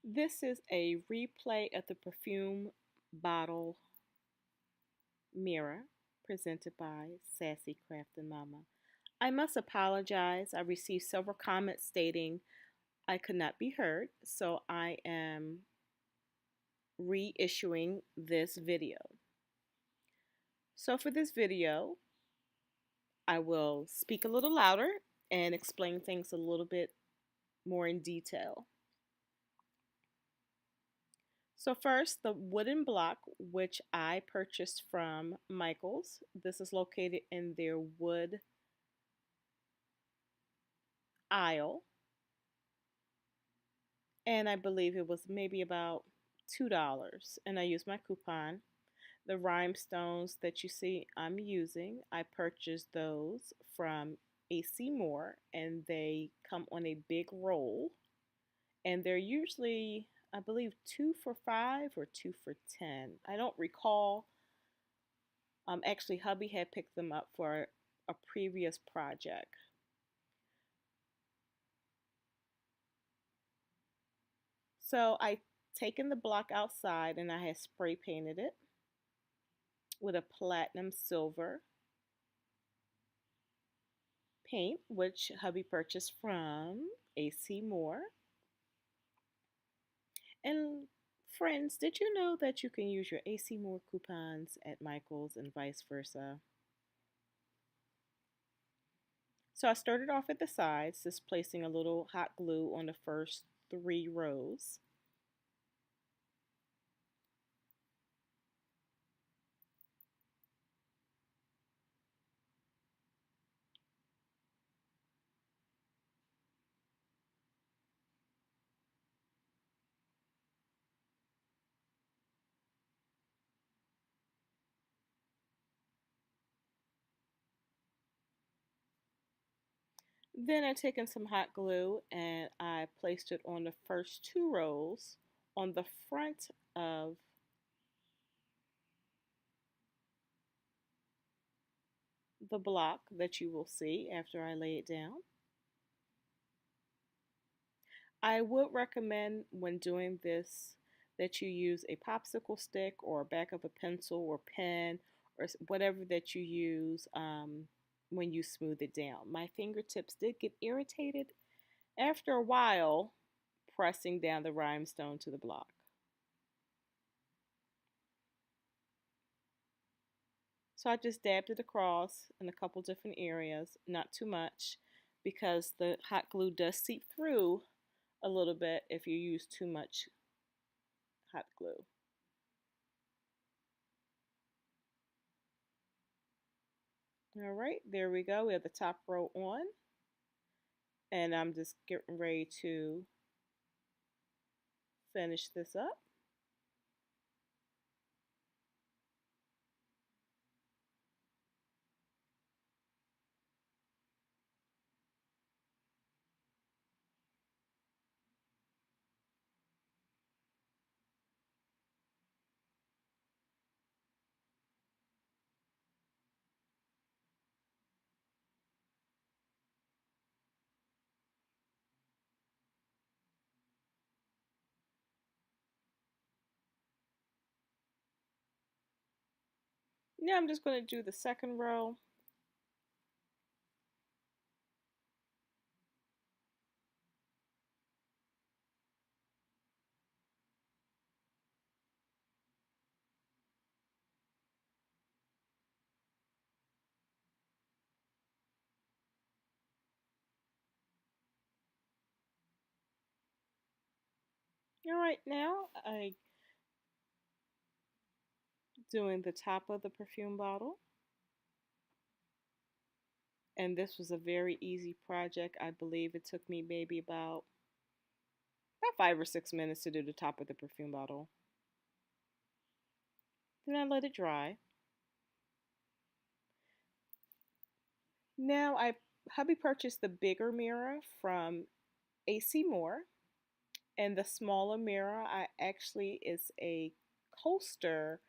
This is a replay of the Perfume bottle mirror presented by Sassy Craftin' Mama. I must apologize. I received several comments stating I could not be heard, so I am reissuing this video. So for this video, I will speak a little louder and explain things a little bit more in detail. So first, the wooden block, which I purchased from Michael's. This is located in their wood aisle. And I believe it was maybe about $2. And I used my coupon. The rhinestones that you see I'm using, I purchased those from AC Moore, and they come on a big roll. And they're usually, I believe, 2 for $5 or 2 for $10. I don't recall. Actually, hubby had picked them up for a previous project. So I taken the block outside and I had spray painted it with a platinum silver paint, which hubby purchased from AC Moore. And friends, did you know that you can use your AC Moore coupons at Michael's and vice versa? So I started off at the sides, just placing a little hot glue on the first 3 rows. Then I taken some hot glue and I placed it on the first 2 rows on the front of the block that you will see after I lay it down. I would recommend when doing this that you use a popsicle stick or a back of a pencil or pen or whatever that you use when you smooth it down. My fingertips did get irritated after a while pressing down the rhinestone to the block. So I just dabbed it across in a couple different areas, not too much, because the hot glue does seep through a little bit if you use too much hot glue. All right, there we go. We have the top row on, and I'm just getting ready to finish this up. Now I'm just going to do the second row. All right, now I doing the top of the perfume bottle. And this was a very easy project. I believe it took me maybe about 5 or 6 minutes to do the top of the perfume bottle. Then I let it dry. Now hubby purchased the bigger mirror from AC Moore, and the smaller mirror I actually is a coaster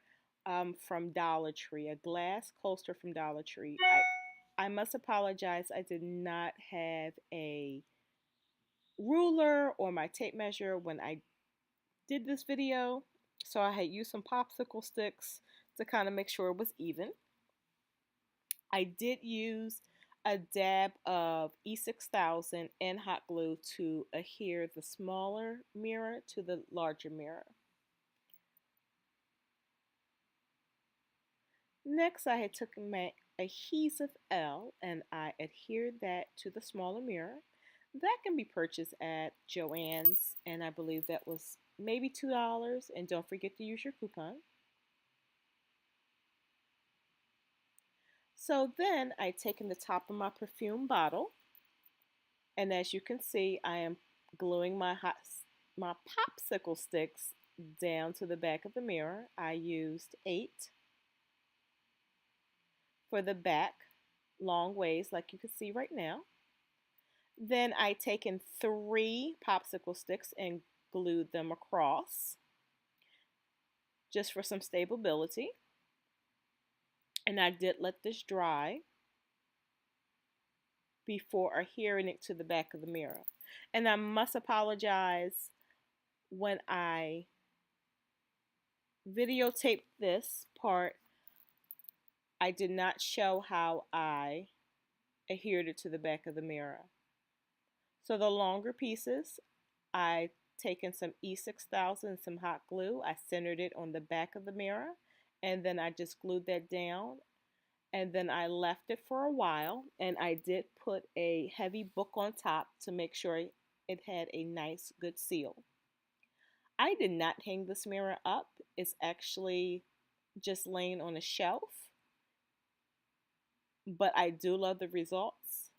from Dollar Tree, a glass coaster from Dollar Tree. I must apologize. I did not have a ruler or my tape measure when I did this video, so I had used some popsicle sticks to kind of make sure it was even. I did use a dab of E6000 and hot glue to adhere the smaller mirror to the larger mirror. Next, I had taken my adhesive L and I adhered that to the smaller mirror. That can be purchased at Joann's, and I believe that was maybe $2. And don't forget to use your coupon. So then I taken the top of my perfume bottle, and as you can see, I am gluing my popsicle sticks down to the back of the mirror. I used 8 for the back long ways, like you can see right now. Then I taken 3 popsicle sticks and glued them across just for some stability. And I did let this dry before adhering it to the back of the mirror. And I must apologize, when I videotaped this part, I did not show how I adhered it to the back of the mirror. So the longer pieces, I taken some E6000 and some hot glue. I centered it on the back of the mirror, and then I just glued that down, and then I left it for a while, and I did put a heavy book on top to make sure it had a nice good seal. I did not hang this mirror up. It's actually just laying on a shelf, but I do love the results.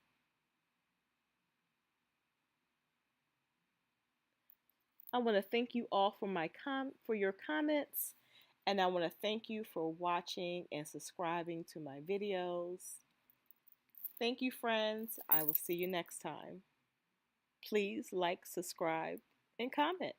I want to thank you all for your comments, and I want to thank you for watching and subscribing to my videos. Thank you, friends. I will see you next time. Please like, subscribe, and comment.